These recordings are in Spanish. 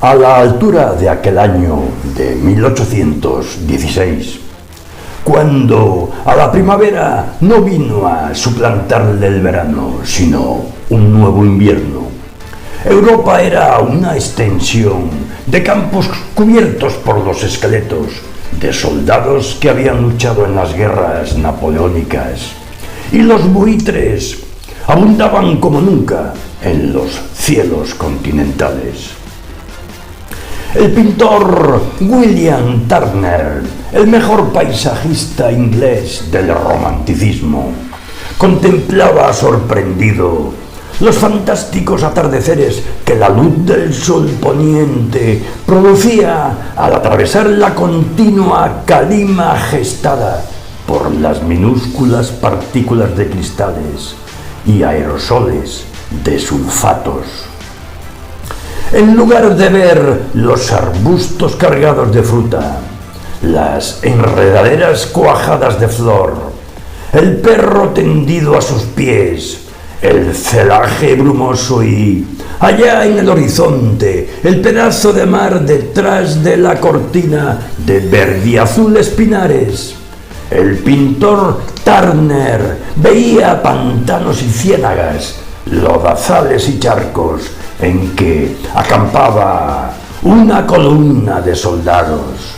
A la altura de aquel año de 1816, cuando a la primavera no vino a suplantarle el verano, sino un nuevo invierno, Europa era una extensión de campos cubiertos por los esqueletos de soldados que habían luchado en las guerras napoleónicas, y los buitres abundaban como nunca en los cielos continentales. El pintor William Turner, el mejor paisajista inglés del romanticismo, contemplaba sorprendido los fantásticos atardeceres que la luz del sol poniente producía al atravesar la continua calima gestada por las minúsculas partículas de cristales y aerosoles de sulfatos. En lugar de ver los arbustos cargados de fruta, las enredaderas cuajadas de flor, el perro tendido a sus pies, el celaje brumoso y, allá en el horizonte, el pedazo de mar detrás de la cortina de verdiazules pinares, el pintor Turner veía pantanos y ciénagas, lodazales y charcos en que acampaba una columna de soldados.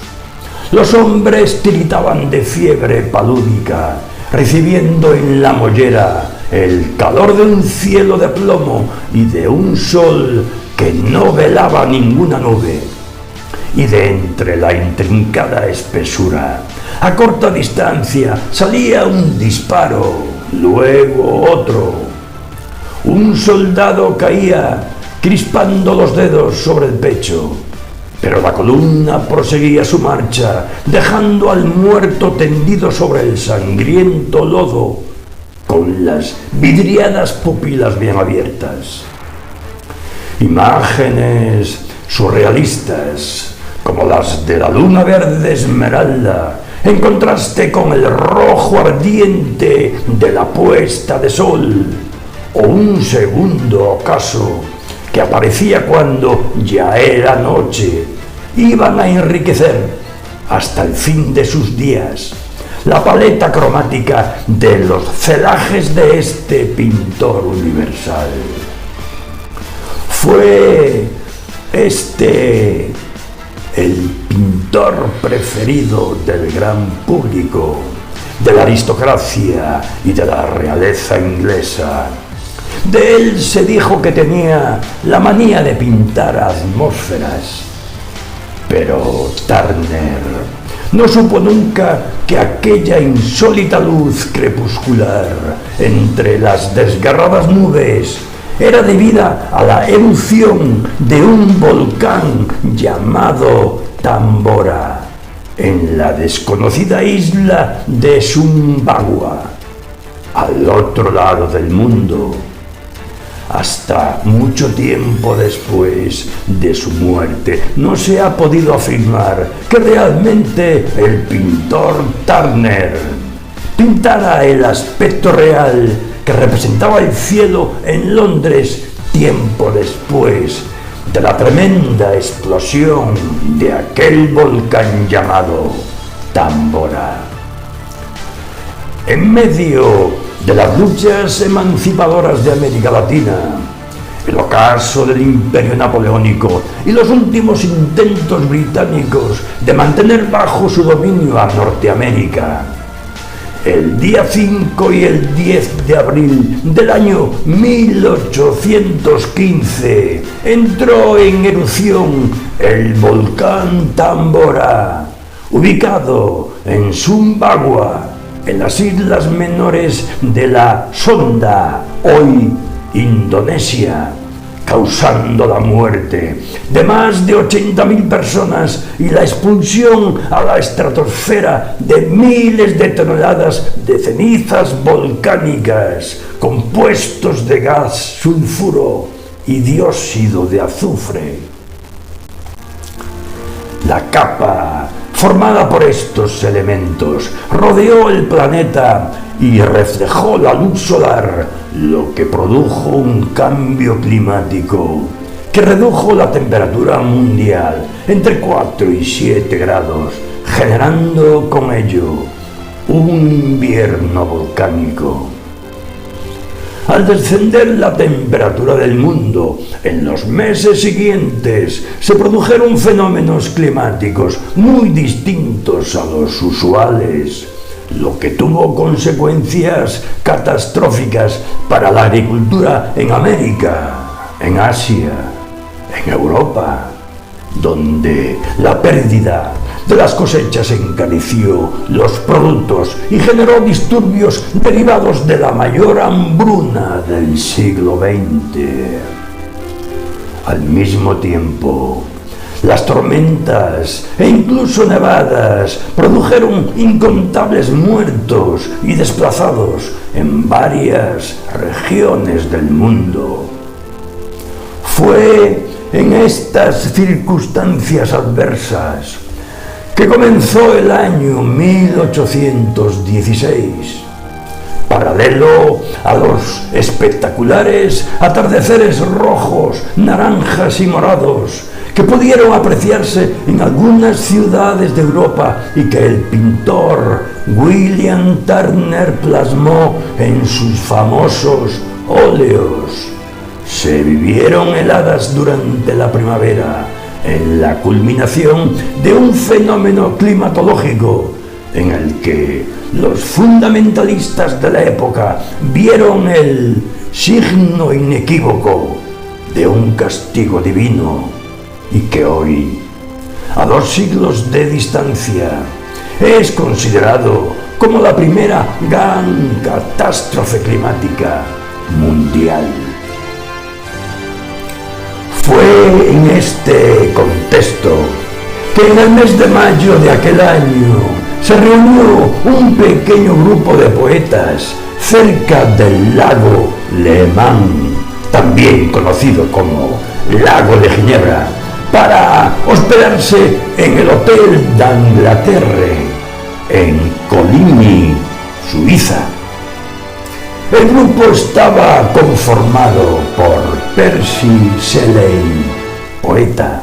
Los hombres tiritaban de fiebre palúdica, recibiendo en la mollera el calor de un cielo de plomo y de un sol que no velaba ninguna nube. Y de entre la intrincada espesura, a corta distancia, salía un disparo, luego otro. Un soldado caía crispando los dedos sobre el pecho, pero la columna proseguía su marcha, dejando al muerto tendido sobre el sangriento lodo, con las vidriadas pupilas bien abiertas. Imágenes surrealistas, como las de la luna verde esmeralda, en contraste con el rojo ardiente de la puesta de sol, o un segundo ocaso que aparecía cuando ya era noche, iban a enriquecer hasta el fin de sus días la paleta cromática de los celajes de este pintor universal. Fue este el pintor preferido del gran público, de la aristocracia y de la realeza inglesa. De él se dijo que tenía la manía de pintar atmósferas, pero Turner no supo nunca que aquella insólita luz crepuscular entre las desgarradas nubes era debida a la erupción de un volcán llamado Tambora en la desconocida isla de Sumbawa, al otro lado del mundo. Hasta mucho tiempo después de su muerte, no se ha podido afirmar que realmente el pintor Turner pintara el aspecto real que representaba el cielo en Londres tiempo después de la tremenda explosión de aquel volcán llamado Tambora. En medio de las luchas emancipadoras de América Latina, el ocaso del Imperio Napoleónico y los últimos intentos británicos de mantener bajo su dominio a Norteamérica, el día 5 y el 10 de abril del año 1815 entró en erupción el volcán Tambora, ubicado en Sumbawa, en las islas menores de la Sonda, hoy Indonesia, causando la muerte de más de 80.000 personas y la expulsión a la estratosfera de miles de toneladas de cenizas volcánicas, compuestos de gas sulfuro y dióxido de azufre. La capa formada por estos elementos rodeó el planeta y reflejó la luz solar, lo que produjo un cambio climático que redujo la temperatura mundial entre 4 y 7 grados, generando con ello un invierno volcánico. Al descender la temperatura del mundo, en los meses siguientes se produjeron fenómenos climáticos muy distintos a los usuales, lo que tuvo consecuencias catastróficas para la agricultura en América, en Asia, en Europa, donde la pérdida de las cosechas encareció los productos y generó disturbios derivados de la mayor hambruna del siglo XX. Al mismo tiempo, las tormentas e incluso nevadas produjeron incontables muertos y desplazados en varias regiones del mundo. Fue en estas circunstancias adversas que comenzó el año 1816, paralelo a los espectaculares atardeceres rojos, naranjas y morados que pudieron apreciarse en algunas ciudades de Europa y que el pintor William Turner plasmó en sus famosos óleos. Se vivieron heladas durante la primavera, en la culminación de un fenómeno climatológico en el que los fundamentalistas de la época vieron el signo inequívoco de un castigo divino y que hoy, a 2 siglos de distancia, es considerado como la primera gran catástrofe climática mundial. Fue en este contexto que en el mes de mayo de aquel año se reunió un pequeño grupo de poetas cerca del lago Le Mans, también conocido como Lago de Ginebra, para hospedarse en el Hotel d'Angleterre, en Coligny, Suiza. El grupo estaba conformado por Percy Shelley, poeta,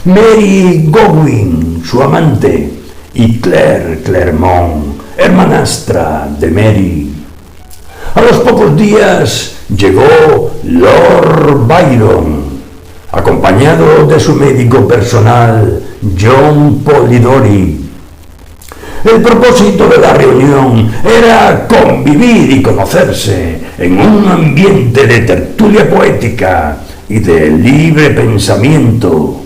Mary Godwin, su amante, y Claire Clairmont, hermanastra de Mary. A los pocos días llegó Lord Byron, acompañado de su médico personal, John Polidori. El propósito de la reunión era convivir y conocerse en un ambiente de tertulia poética y de libre pensamiento.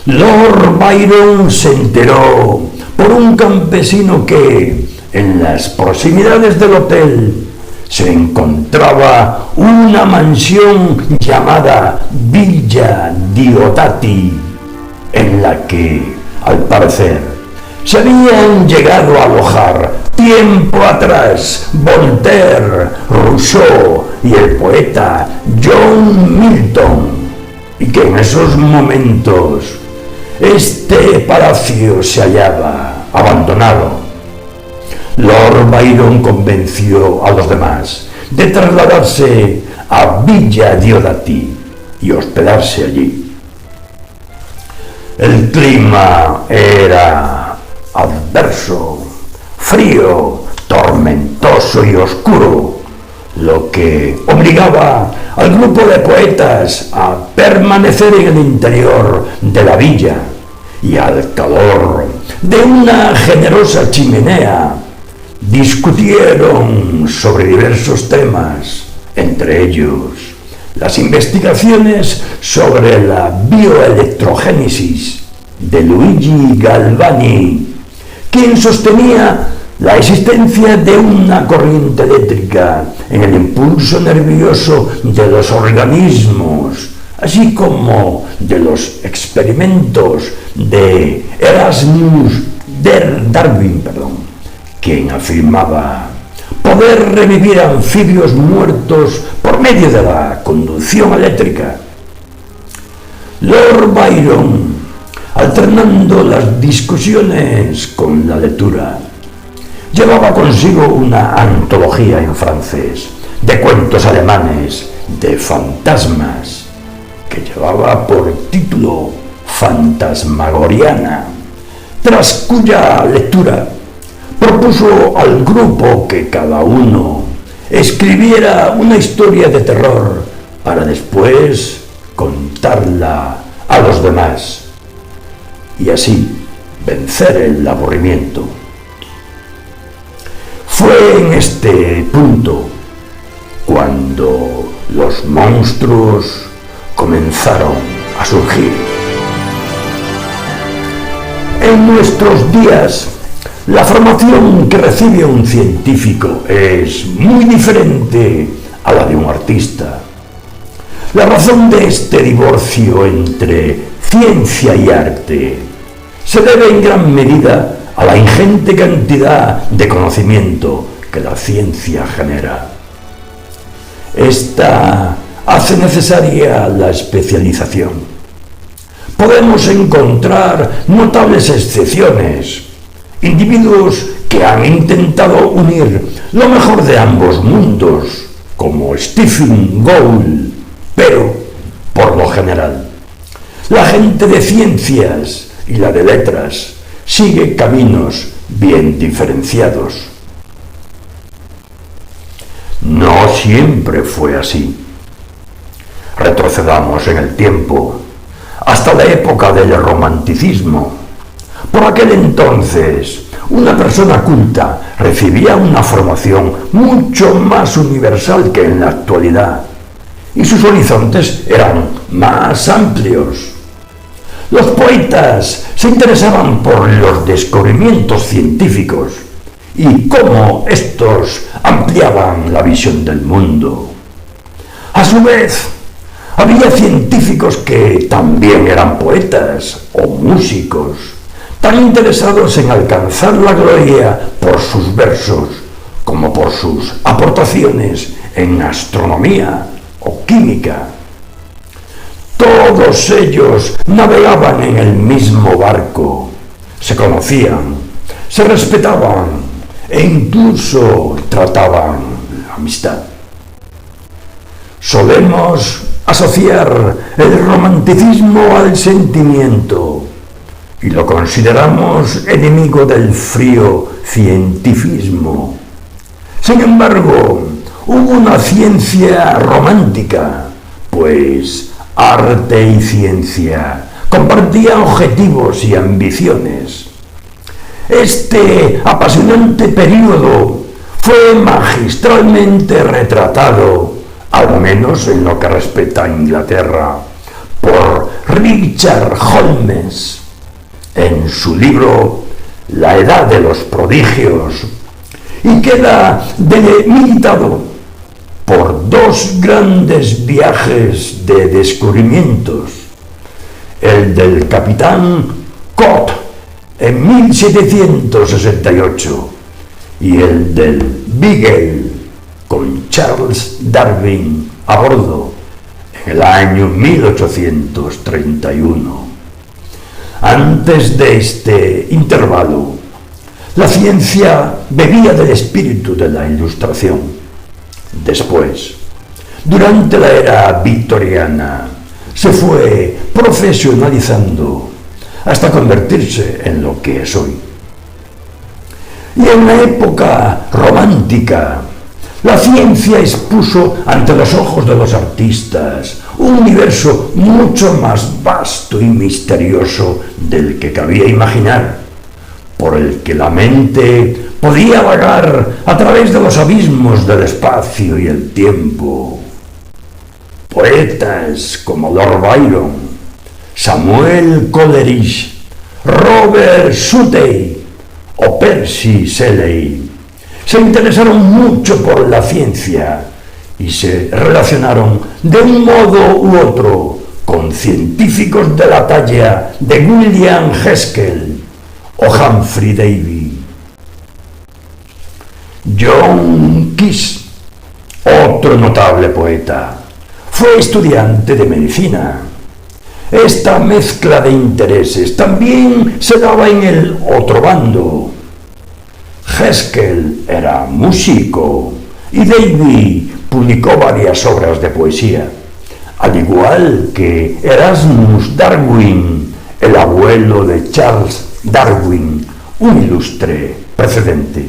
Lord Byron se enteró por un campesino que, en las proximidades del hotel, se encontraba una mansión llamada Villa Diodati, en la que, al parecer, se habían llegado a alojar tiempo atrás Voltaire, Rousseau y el poeta John Milton, y que en esos momentos este palacio se hallaba abandonado. Lord Byron convenció a los demás de trasladarse a Villa Diodati y hospedarse allí. El clima era adverso, frío, tormentoso y oscuro, lo que obligaba al grupo de poetas a permanecer en el interior de la villa y al calor de una generosa chimenea discutieron sobre diversos temas, entre ellos las investigaciones sobre la bioelectrogénesis de Luigi Galvani, quien sostenía la existencia de una corriente eléctrica en el impulso nervioso de los organismos, así como de los experimentos de Erasmus Darwin, quien afirmaba poder revivir anfibios muertos por medio de la conducción eléctrica. Lord Byron, alternando las discusiones con la lectura, llevaba consigo una antología en francés de cuentos alemanes de fantasmas que llevaba por título Fantasmagoriana, tras cuya lectura propuso al grupo que cada uno escribiera una historia de terror para después contarla a los demás y así vencer el aburrimiento. Fue en este punto cuando los monstruos comenzaron a surgir. En nuestros días, la formación que recibe un científico es muy diferente a la de un artista. La razón de este divorcio entre ciencia y arte se debe en gran medida a la ingente cantidad de conocimiento que la ciencia genera. Esta hace necesaria la especialización. Podemos encontrar notables excepciones, individuos que han intentado unir lo mejor de ambos mundos, como Stephen Gould, pero, por lo general, la gente de ciencias y la de letras sigue caminos bien diferenciados. No siempre fue así. Retrocedamos en el tiempo, hasta la época del romanticismo. Por aquel entonces, una persona culta recibía una formación mucho más universal que en la actualidad, y sus horizontes eran más amplios. Los poetas se interesaban por los descubrimientos científicos y cómo estos ampliaban la visión del mundo. A su vez, había científicos que también eran poetas o músicos, tan interesados en alcanzar la gloria por sus versos como por sus aportaciones en astronomía o química. Todos ellos navegaban en el mismo barco, se conocían, se respetaban e incluso trataban la amistad. Solemos asociar el romanticismo al sentimiento y lo consideramos enemigo del frío cientifismo. Sin embargo, hubo una ciencia romántica, pues arte y ciencia compartían objetivos y ambiciones. Este apasionante periodo fue magistralmente retratado, al menos en lo que respecta a Inglaterra, por Richard Holmes en su libro La Edad de los Prodigios, y queda delimitado por dos grandes viajes de descubrimientos, el del capitán Cook en 1768 y el del Beagle con Charles Darwin a bordo en el año 1831. Antes de este intervalo, la ciencia bebía del espíritu de la Ilustración. Después, durante la era victoriana, se fue profesionalizando hasta convertirse en lo que es hoy. Y en la época romántica, la ciencia expuso ante los ojos de los artistas un universo mucho más vasto y misterioso del que cabía imaginar, por el que la mente podía vagar a través de los abismos del espacio y el tiempo. Poetas como Lord Byron, Samuel Coleridge, Robert Southey o Percy Shelley se interesaron mucho por la ciencia y se relacionaron de un modo u otro con científicos de la talla de William Herschel o Humphrey Davy. John Keats, otro notable poeta, fue estudiante de medicina. Esta mezcla de intereses también se daba en el otro bando. Herschel era músico y Davy publicó varias obras de poesía, al igual que Erasmus Darwin, el abuelo de Charles Darwin, un ilustre precedente.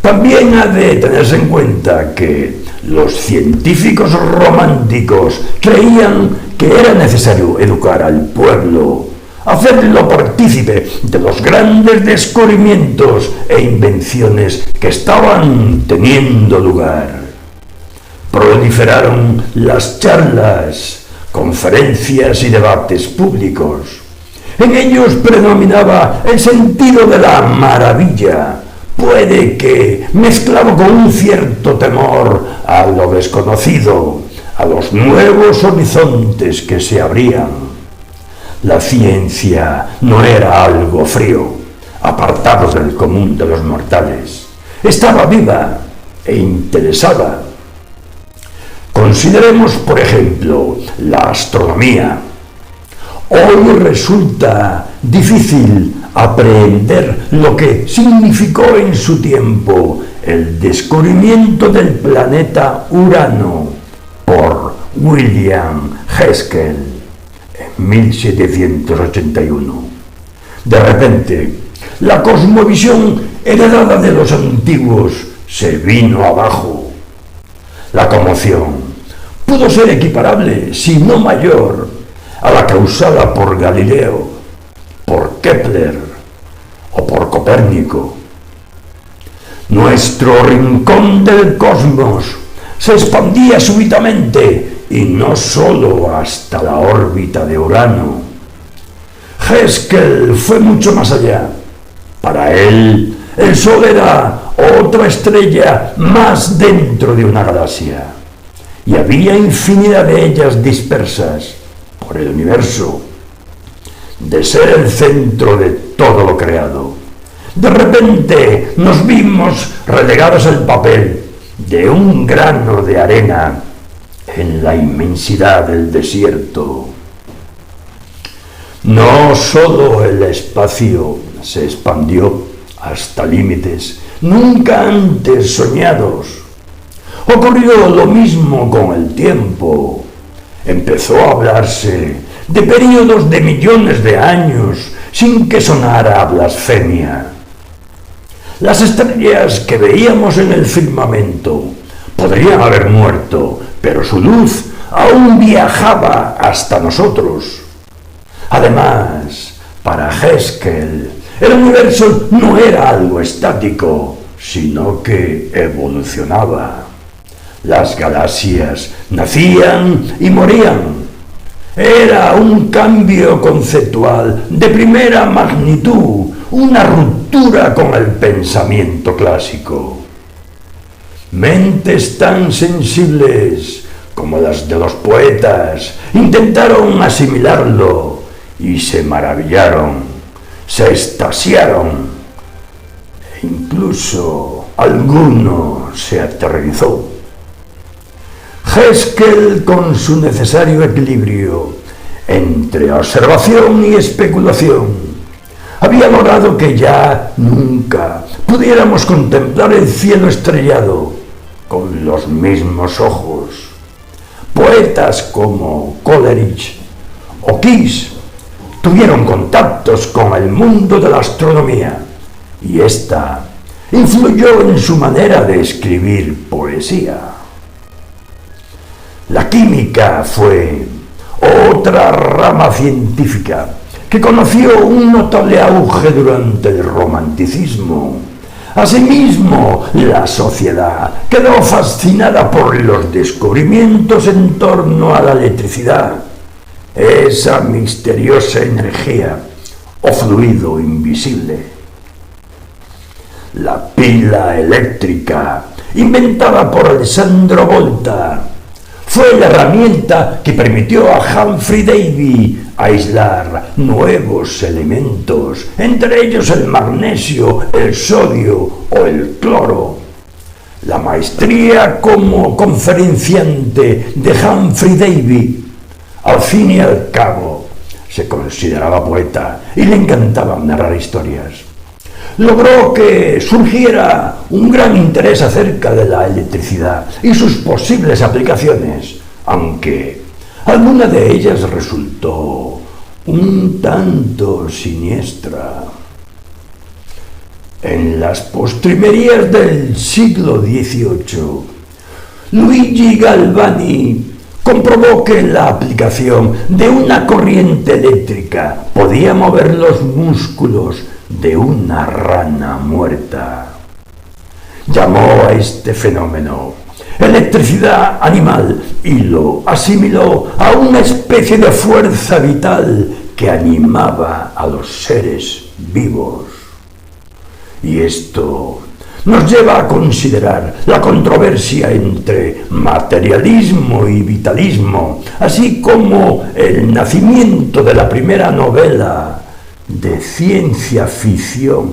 También ha de tenerse en cuenta que los científicos románticos creían que era necesario educar al pueblo, hacerlo partícipe de los grandes descubrimientos e invenciones que estaban teniendo lugar. Proliferaron las charlas, conferencias y debates públicos. En ellos predominaba el sentido de la maravilla, puede que mezclado con un cierto temor a lo desconocido, a los nuevos horizontes que se abrían. La ciencia no era algo frío, apartado del común de los mortales. Estaba viva e interesada. Consideremos, por ejemplo, la astronomía. Hoy resulta difícil aprehender lo que significó en su tiempo el descubrimiento del planeta Urano por William Herschel en 1781. De repente, la cosmovisión heredada de los antiguos se vino abajo. La conmoción pudo ser equiparable, si no mayor, a la causada por Galileo, por Kepler o por Copérnico. Nuestro rincón del cosmos se expandía súbitamente y no solo hasta la órbita de Urano. Herschel fue mucho más allá. Para él, el Sol era otra estrella más dentro de una galaxia, y había infinidad de ellas dispersas por el universo. De ser el centro de todo lo creado, de repente nos vimos relegados al papel de un grano de arena en la inmensidad del desierto. No solo el espacio se expandió hasta límites nunca antes soñados. Ocurrió lo mismo con el tiempo. Empezó a hablarse de períodos de millones de años sin que sonara a blasfemia. Las estrellas que veíamos en el firmamento podrían haber muerto, pero su luz aún viajaba hasta nosotros. Además, para Herschel, el universo no era algo estático, sino que evolucionaba. Las galaxias nacían y morían. Era un cambio conceptual de primera magnitud, una ruptura con el pensamiento clásico. Mentes tan sensibles como las de los poetas intentaron asimilarlo y se maravillaron, se extasiaron, e incluso alguno se aterrorizó. Herschel, con su necesario equilibrio entre observación y especulación, había logrado que ya nunca pudiéramos contemplar el cielo estrellado con los mismos ojos. Poetas como Coleridge o Keats tuvieron contactos con el mundo de la astronomía, y esta influyó en su manera de escribir poesía. La química fue otra rama científica que conoció un notable auge durante el romanticismo. Asimismo, la sociedad quedó fascinada por los descubrimientos en torno a la electricidad, esa misteriosa energía o fluido invisible. La pila eléctrica, inventada por Alessandro Volta, fue la herramienta que permitió a Humphrey Davy aislar nuevos elementos, entre ellos el magnesio, el sodio o el cloro. La maestría como conferenciante de Humphrey Davy, al fin y al cabo, se consideraba poeta y le encantaba narrar historias. Logró que surgiera un gran interés acerca de la electricidad y sus posibles aplicaciones, aunque alguna de ellas resultó un tanto siniestra. En las postrimerías del siglo XVIII, Luigi Galvani comprobó que la aplicación de una corriente eléctrica podía mover los músculos de una rana muerta. Llamó a este fenómeno electricidad animal y lo asimiló a una especie de fuerza vital que animaba a los seres vivos. Y esto nos lleva a considerar la controversia entre materialismo y vitalismo, así como el nacimiento de la primera novela de ciencia ficción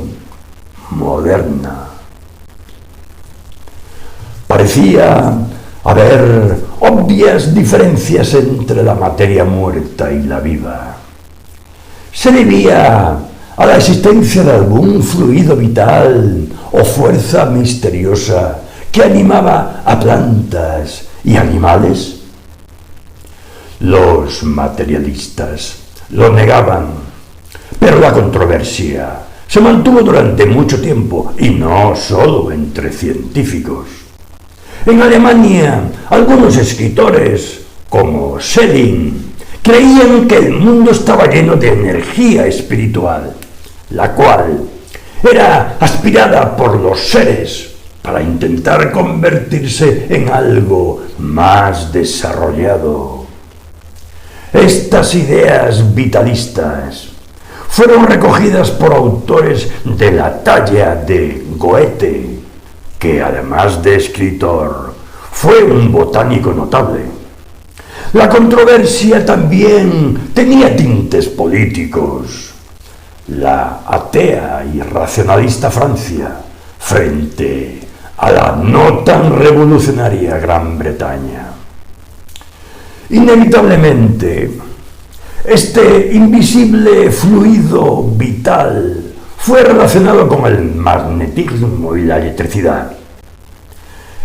moderna. Parecía haber obvias diferencias entre la materia muerta y la viva. Se debía a la existencia de algún fluido vital o fuerza misteriosa que animaba a plantas y animales. Los materialistas lo negaban, pero la controversia se mantuvo durante mucho tiempo, y no solo entre científicos. En Alemania, algunos escritores, como Schelling, creían que el mundo estaba lleno de energía espiritual, la cual era aspirada por los seres para intentar convertirse en algo más desarrollado. Estas ideas vitalistas fueron recogidas por autores de la talla de Goethe, que además de escritor, fue un botánico notable. La controversia también tenía tintes políticos. La atea y racionalista Francia frente a la no tan revolucionaria Gran Bretaña. Inevitablemente, este invisible fluido vital fue relacionado con el magnetismo y la electricidad.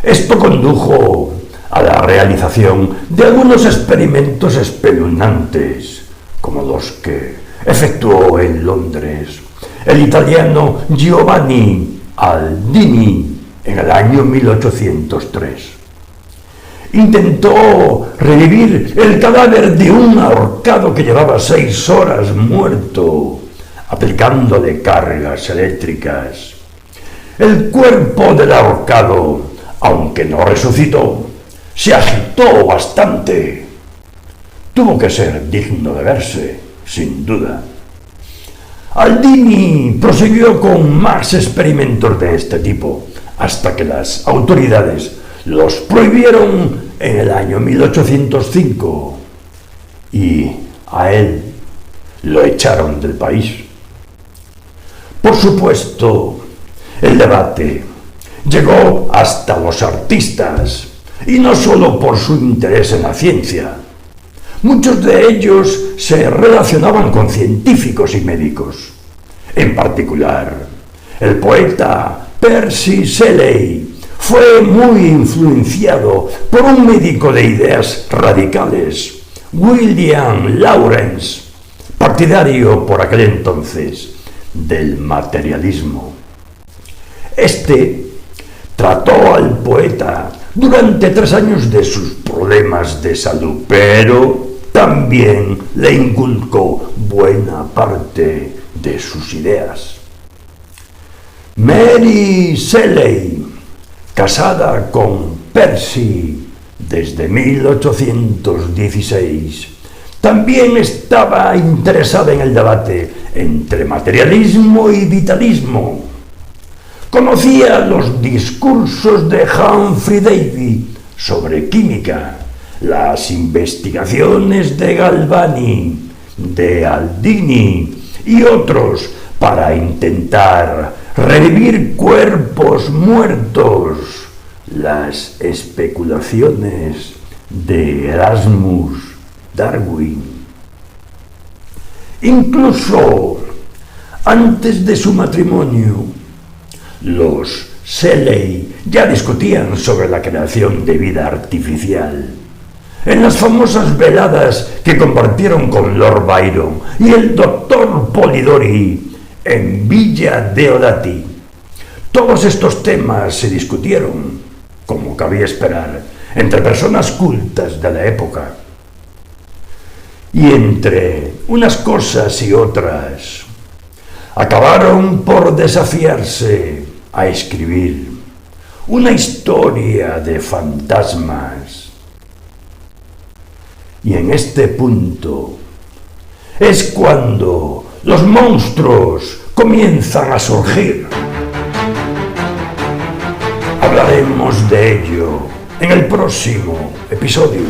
Esto condujo a la realización de algunos experimentos espeluznantes, como los que efectuó en Londres el italiano Giovanni Aldini en el año 1803. Intentó revivir el cadáver de un ahorcado que llevaba 6 horas muerto, aplicándole cargas eléctricas. El cuerpo del ahorcado, aunque no resucitó, se agitó bastante. Tuvo que ser digno de verse, sin duda. Aldini prosiguió con más experimentos de este tipo, hasta que las autoridades los prohibieron en el año 1805 y a él lo echaron del país. Por supuesto, el debate llegó hasta los artistas, y no solo por su interés en la ciencia. Muchos de ellos se relacionaban con científicos y médicos. En particular, el poeta Percy Shelley fue muy influenciado por un médico de ideas radicales, William Lawrence, partidario por aquel entonces del materialismo. Este trató al poeta durante 3 años de sus problemas de salud, pero también le inculcó buena parte de sus ideas. Mary Shelley, casada con Percy desde 1816, también estaba interesada en el debate entre materialismo y vitalismo. Conocía los discursos de Humphrey Davy sobre química, las investigaciones de Galvani, de Aldini y otros para intentar revivir cuerpos muertos, las especulaciones de Erasmus Darwin. Incluso antes de su matrimonio, los Shelley ya discutían sobre la creación de vida artificial. en las famosas veladas que compartieron con Lord Byron y el doctor Polidori en Villa Deodati. Todos estos temas se discutieron, como cabía esperar, entre personas cultas de la época. Y entre unas cosas y otras, acabaron por desafiarse a escribir una historia de fantasmas. Y en este punto es cuando los monstruos comienzan a surgir. Hablaremos de ello en el próximo episodio.